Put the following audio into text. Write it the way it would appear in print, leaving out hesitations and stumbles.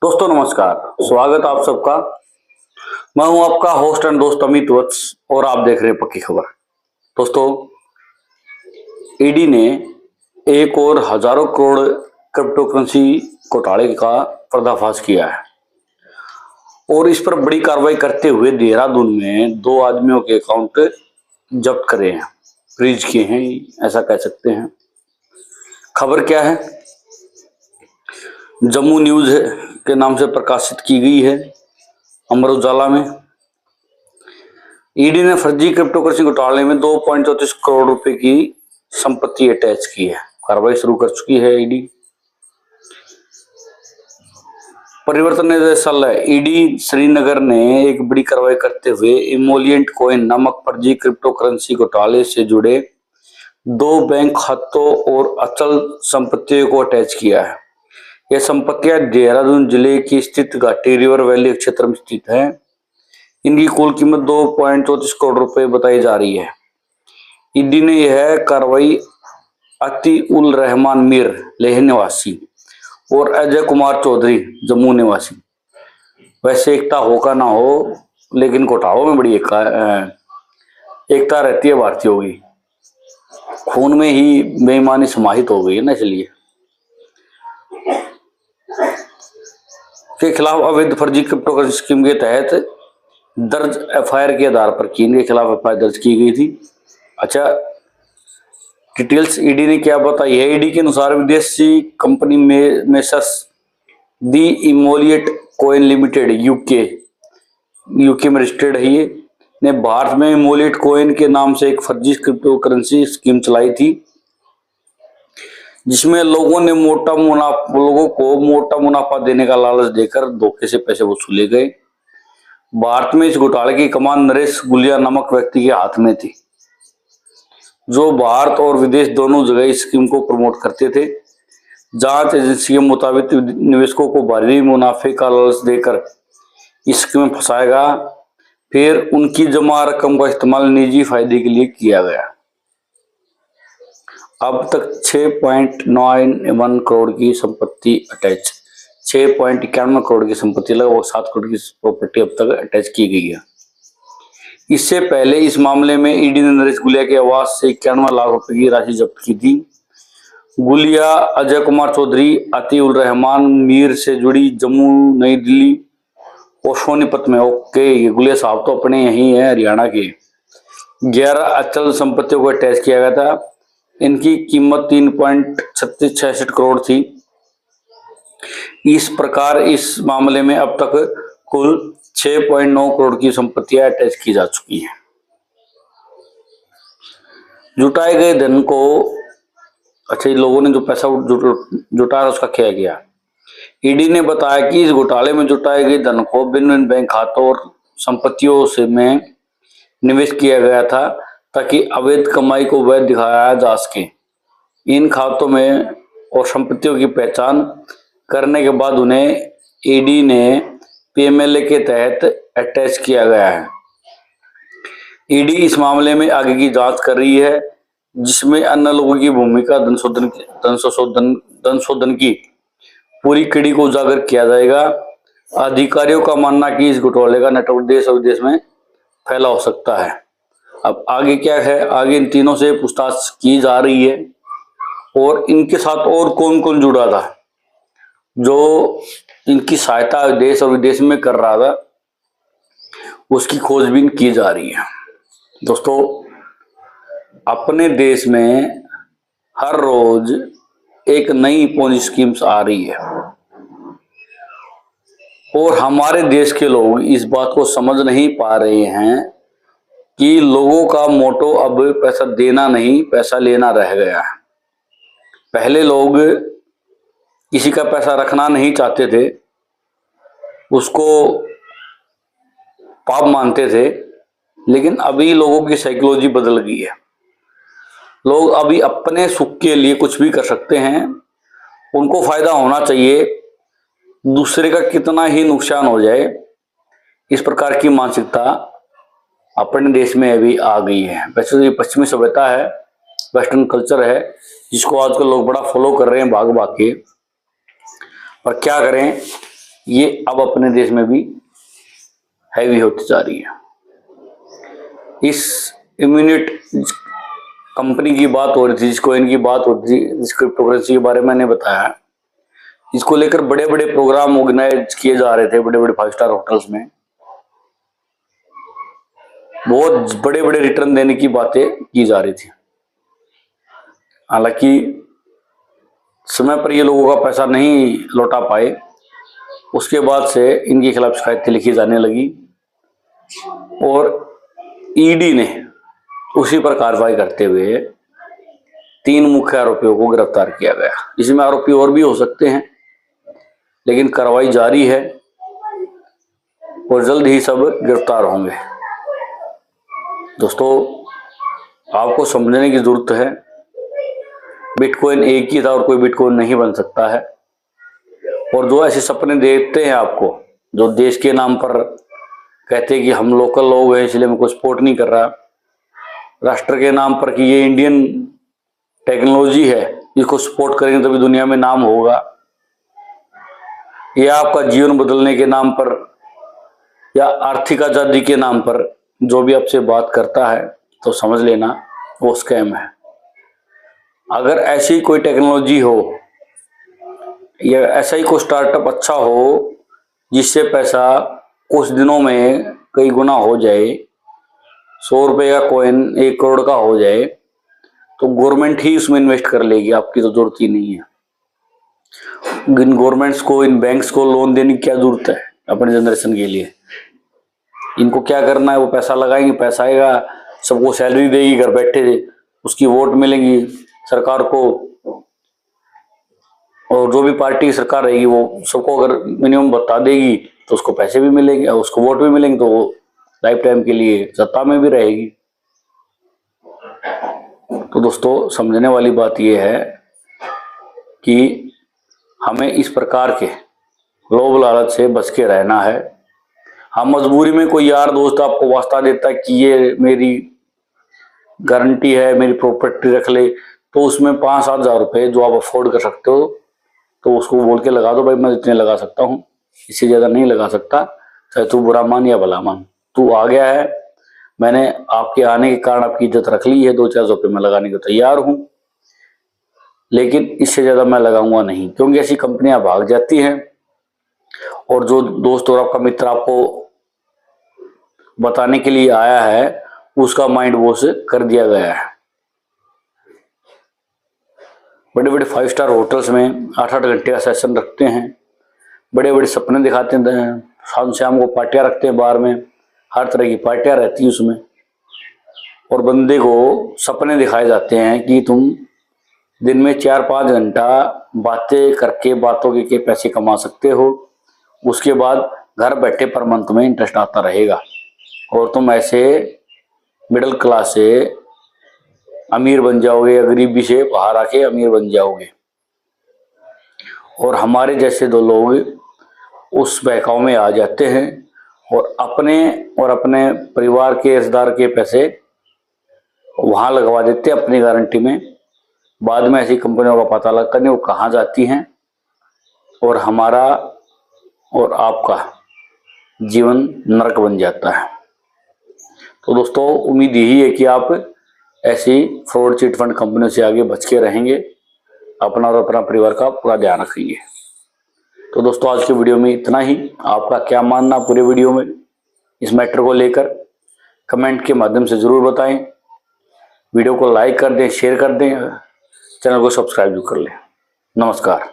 दोस्तों नमस्कार, स्वागत आप सबका। मैं हूं आपका होस्ट एंड दोस्त अमित वत्स और आप देख रहे हैं पक्की खबर। दोस्तों, ईडी ने एक और हजारों करोड़ क्रिप्टो करेंसी घोटाले का पर्दाफाश किया है और इस पर बड़ी कार्रवाई करते हुए देहरादून में 2 आदमियों के अकाउंट जब्त करे हैं, फ्रीज किए हैं, ऐसा कह सकते हैं। खबर क्या है? जम्मू न्यूज के नाम से प्रकाशित की गई है अमर उजाला में। ईडी ने फर्जी क्रिप्टो करेंसी घोटाले में 2.34 करोड़ रुपए की संपत्ति अटैच की है। कार्रवाई शुरू कर चुकी है ईडी। परिवर्तन निदेशालय ईडी श्रीनगर ने एक बड़ी कार्रवाई करते हुए इमोलिएंट कॉइन नामक फर्जी क्रिप्टो करेंसी घोटाले से जुड़े 2 बैंक खातों और अचल संपत्तियों को अटैच किया है। यह संपत्तियां देहरादून जिले की स्थित घाटी रिवर वैली क्षेत्र में स्थित है। इनकी कुल कीमत 2.34 करोड़ रुपए बताई जा रही है। ईडी ने यह कार्रवाई अति उल रहमान मीर लेह निवासी और अजय कुमार चौधरी जम्मू निवासी, वैसे एकता हो का ना हो, लेकिन घोटालों में बड़ी एकता रहती है भारतीयों की। खून में ही बेईमानी समाहित हो गई है ना, इसलिए के खिलाफ अवैध फर्जी क्रिप्टो करेंसी स्कीम के तहत दर्ज एफआईआर के आधार पर इनके खिलाफ एफआईआर दर्ज की गई थी। अच्छा, डिटेल्स ईडी ने क्या बताई है? ईडी के अनुसार विदेशी कंपनी में मेसर्स दी इमोलिएट कॉइन लिमिटेड यूके में रजिस्टर्ड है। ये ने भारत में इमोलिएट कॉइन के नाम से एक फर्जी क्रिप्टो करेंसी स्कीम चलाई थी, जिसमें लोगों को मोटा मुनाफा देने का लालच देकर धोखे से पैसे वसूले गए। भारत में इस घोटाले की कमान नरेश गुलिया नामक व्यक्ति के हाथ में थी, जो भारत और विदेश दोनों जगह इस स्कीम को प्रमोट करते थे। जांच एजेंसी के मुताबिक निवेशकों को भारी मुनाफे का लालच देकर इस स्कीम में फंसाएगा, फिर उनकी जमा रकम का इस्तेमाल निजी फायदे के लिए किया गया। अब तक 6.91 करोड़ की संपत्ति अटैच 6.91 करोड़ की संपत्ति लगभग 7 करोड़ की प्रॉपर्टी अब तक अटैच की गई है। इससे पहले इस मामले में ईडी ने नरेश गुलिया के आवास से 91 लाख रुपए की राशि जब्त की थी। गुलिया अजय कुमार चौधरी अति उल रहमान मीर से जुड़ी जम्मू, नई दिल्ली और सोनीपत में। ओके, ये गुलिया साहब तो अपने यही है, हरियाणा के। 11 अचल संपत्तियों को अटैच किया गया था। इनकी कीमत 3.66 करोड़ थी। इस प्रकार इस मामले में अब तक कुल 6.9 करोड़ की संपत्तियां अटैच की जा चुकी हैं। जुटाए गए धन को, अच्छा, लोगों ने जो पैसा जुटाया उसका क्या किया? ईडी ने बताया कि इस घोटाले में जुटाए गए धन को भिन्न बैंक खातों और संपत्तियों से में निवेश किया गया था, ताकि अवैध कमाई को वैध दिखाया जा सके। इन खातों में और संपत्तियों की पहचान करने के बाद उन्हें ईडी ने पीएमएलए के तहत अटैच किया गया है। ईडी इस मामले में आगे की जांच कर रही है, जिसमें अन्य लोगों की भूमिका धन शोधन की पूरी कड़ी को उजागर किया जाएगा। अधिकारियों का मानना कि इस घोटाले का नेटवर्क देश और विदेश में फैला हो सकता है। अब आगे क्या है? आगे इन तीनों से पूछताछ की जा रही है और इनके साथ और कौन कौन जुड़ा था, जो इनकी सहायता देश और विदेश में कर रहा था, उसकी खोजबीन की जा रही है। दोस्तों, अपने देश में हर रोज एक नई पोंजी स्कीम्स आ रही है और हमारे देश के लोग इस बात को समझ नहीं पा रहे हैं कि लोगों का मोटो अब पैसा देना नहीं, पैसा लेना रह गया है। पहले लोग किसी का पैसा रखना नहीं चाहते थे, उसको पाप मानते थे, लेकिन अभी लोगों की साइकोलॉजी बदल गई है। लोग अभी अपने सुख के लिए कुछ भी कर सकते हैं, उनको फायदा होना चाहिए, दूसरे का कितना ही नुकसान हो जाए, इस प्रकार की मानसिकता अपने देश में अभी आ गई है। वैसे तो ये पश्चिमी सभ्यता है, वेस्टर्न कल्चर है, जिसको आजकल लोग बड़ा फॉलो कर रहे हैं भाग भाग के। पर क्या करें, ये अब अपने देश में भी हैवी होती जा रही है। इस इम्यूनिट कंपनी की बात हो रही थी, जिस कॉइन की बात हो रही थी, जिस क्रिप्टोकरेंसी के बारे में मैंने बताया, इसको लेकर बड़े बड़े प्रोग्राम ऑर्गेनाइज किए जा रहे थे बड़े बड़े 5 स्टार होटल्स में। बहुत बड़े बड़े रिटर्न देने की बातें की जा रही थी। हालांकि समय पर ये लोगों का पैसा नहीं लौटा पाए। उसके बाद से इनके खिलाफ शिकायतें लिखी जाने लगी और ईडी ने उसी पर कार्रवाई करते हुए 3 मुख्य आरोपियों को गिरफ्तार किया गया। इसमें आरोपी और भी हो सकते हैं, लेकिन कार्रवाई जारी है और जल्द ही सब गिरफ्तार होंगे। दोस्तों, आपको समझने की जरूरत है, बिटकॉइन एक ही था और कोई बिटकॉइन नहीं बन सकता है। और जो ऐसे सपने देखते हैं आपको, जो देश के नाम पर कहते हैं कि हम लोकल लोग हैं इसलिए मैं कोई सपोर्ट नहीं कर रहा, राष्ट्र के नाम पर कि ये इंडियन टेक्नोलॉजी है, इसको सपोर्ट करेंगे तभी दुनिया में नाम होगा, या आपका जीवन बदलने के नाम पर या आर्थिक आजादी के नाम पर जो भी आपसे बात करता है तो समझ लेना वो स्कैम है। अगर ऐसी कोई टेक्नोलॉजी हो या ऐसा ही कोई स्टार्टअप अच्छा हो जिससे पैसा कुछ दिनों में कई गुना हो जाए, 100 रुपये का कॉइन 1 करोड़ का हो जाए, तो गवर्नमेंट ही उसमें इन्वेस्ट कर लेगी, आपकी तो जरूरत ही नहीं है। इन गवर्नमेंट्स को, इन बैंक्स को लोन देने की क्या जरूरत है अपने जनरेशन के लिए? इनको क्या करना है, वो पैसा लगाएंगे, पैसा आएगा, सबको सैलरी देगी घर बैठे, उसकी वोट मिलेगी सरकार को, और जो भी पार्टी सरकार रहेगी वो सबको अगर मिनिमम बता देगी तो उसको पैसे भी मिलेंगे और उसको वोट भी मिलेंगे, तो वो लाइफ टाइम के लिए सत्ता में भी रहेगी। तो दोस्तों, समझने वाली बात यह है कि हमें इस प्रकार के लोभ लालच से बच के रहना है। हाँ, मजबूरी में कोई यार दोस्त आपको वास्ता देता है कि ये मेरी गारंटी है, मेरी प्रॉपर्टी रख ले, तो उसमें 5-7 हजार रुपये जो आप अफोर्ड कर सकते हो तो उसको बोल के लगा दो, भाई मैं इतने लगा सकता हूँ, इससे ज्यादा नहीं लगा सकता, चाहे तू बुरा मान या भला मान। तू आ गया है, मैंने आपके आने के कारण आपकी इज्जत रख ली है, 2-4 रुपये मैं लगाने को तैयार हूँ, लेकिन इससे ज्यादा मैं लगाऊंगा नहीं, क्योंकि ऐसी कंपनियां भाग जाती हैं और जो दोस्त और आपका मित्र आपको बताने के लिए आया है उसका माइंड वॉश कर दिया गया है। बड़े बड़े 5 स्टार होटल्स में 8-8 घंटे का सेशन रखते हैं, बड़े बड़े सपने दिखाते हैं, शाम को पार्टियां रखते हैं बार में, हर तरह की पार्टियां रहती है उसमें, और बंदे को सपने दिखाए जाते हैं कि तुम दिन में 4-5 घंटा बातें करके बातों के पैसे कमा सकते हो, उसके बाद घर बैठे पर मंथ में इंटरेस्ट आता रहेगा और तुम ऐसे मिडिल क्लास से अमीर बन जाओगे या गरीबी से बाहर आके अमीर बन जाओगे। और हमारे जैसे 2 लोग उस बहकाव में आ जाते हैं और अपने परिवार के रिश्तेदार के पैसे वहां लगवा देते हैं अपनी गारंटी में। बाद में ऐसी कंपनियों का पता लगता नहीं वो कहाँ जाती हैं और हमारा और आपका जीवन नरक बन जाता है। तो दोस्तों, उम्मीद यही है कि आप ऐसी फ्रॉड चिट फंड कंपनियों से आगे बच के रहेंगे, अपना और अपना परिवार का पूरा ध्यान रखेंगे। तो दोस्तों, आज के वीडियो में इतना ही। आपका क्या मानना पूरे वीडियो में इस मैटर को लेकर कमेंट के माध्यम से जरूर बताएं। वीडियो को लाइक कर दें, शेयर कर दें, चैनल को सब्सक्राइब भी कर लें। नमस्कार।